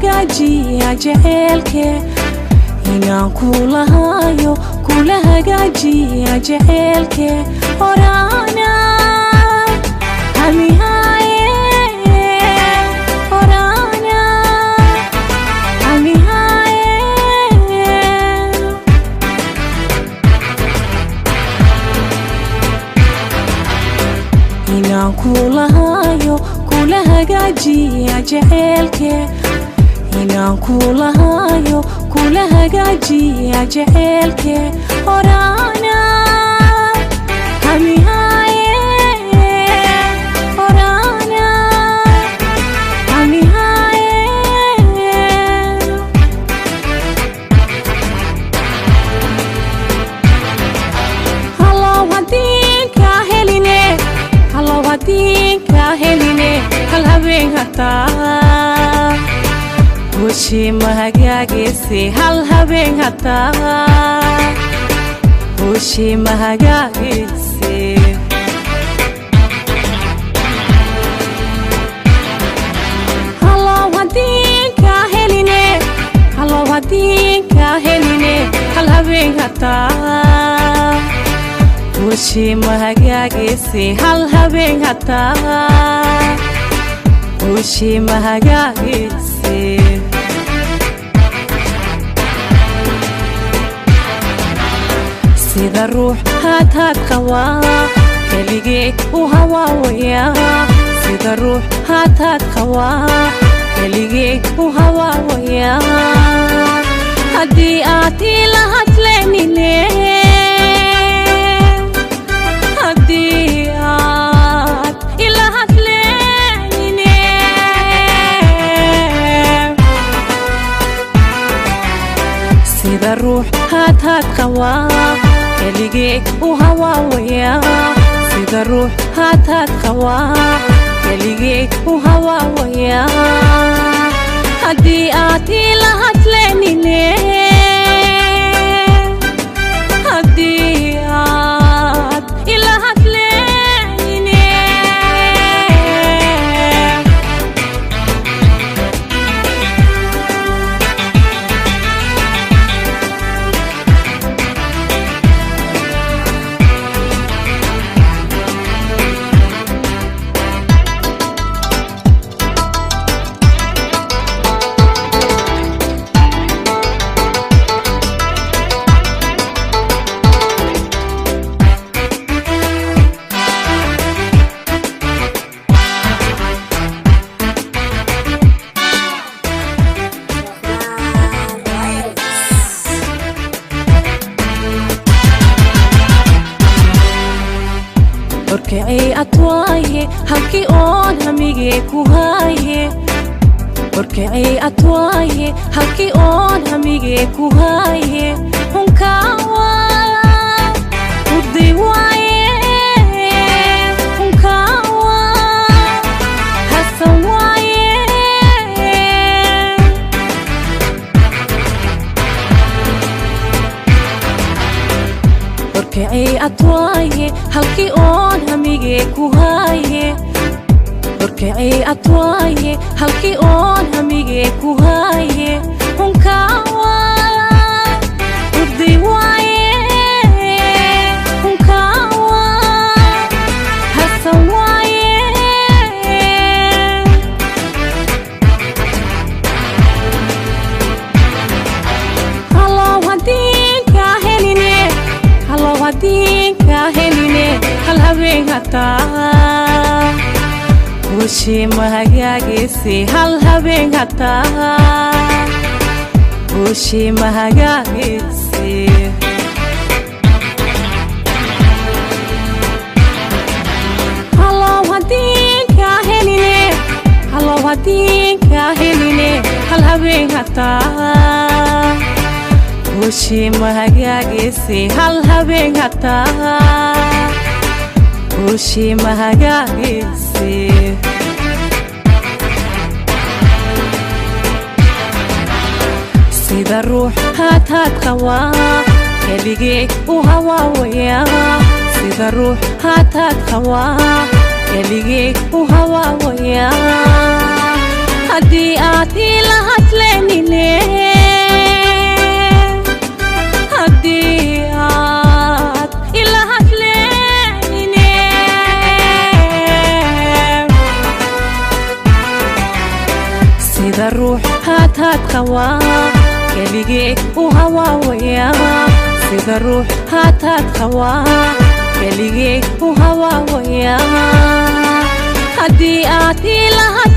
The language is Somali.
hagaajiya jaceelke inaan kula hayo kula hagaajiya jaceelke horana hamihaye horana hamihaye inaan kula hayo kula hagaajiya jaceelke inaan kula hayo kula hagaajiya jaceelke horana hamihaye horana hamihaye halaw hadinka heline halaw hadinka heline hal habeen hataa hoshi mahagaagese hal habeen hataa hoshi mahagaagese halaw hadinka heline halaw hadinka heline hal habeen hataa hoshi mahagaagese hal habeen hataa hoshi mahagaagese sida ruux haad qawaa keligee u hawaawaya sida ruux haad qawaa keligee u hawaawaya haddii aad ila hadlenine haddii aad ila hadlenine sida ruux haad qawaa keligee u hawaawaya sida ruux haad qawaa keligee u hawaawaya haddii aad ila hadlenine haddii aad ila hadlenine orkacay atwaaye halkii oon hamigee ku haaye orkacay atwaaye halkii oon hamigee ku haaye hunkaawa udday waaye hunkaawa hasan waaye orkacay atwaaye halkii oon hamigee ku haaye orkacay atwaaye halkii oon hamigee ku haaye hunkaawa udday waaye hunkaawa hasan waaye halaw hadinka heline halaw hadinka heline hal habeen hataa hoshi mahagaagese hal habeen hataa hoshi mahagaagese halaw hadinka heline halaw hadinka heline hal habeen hataa hoshi mahagaagese hal habeen hataa hoshi mahagaagese sida ruux haad qawaa keligee u hawaawaya sida ruux haad qawaa keligee u hawaawaya هدي آتي لهت ليني هدي آت لهت ليني سيد الروح هات قوا كليجي وهوا ويا سيد الروح هات قوا كليجي وهوا ويا هدي آتي لهت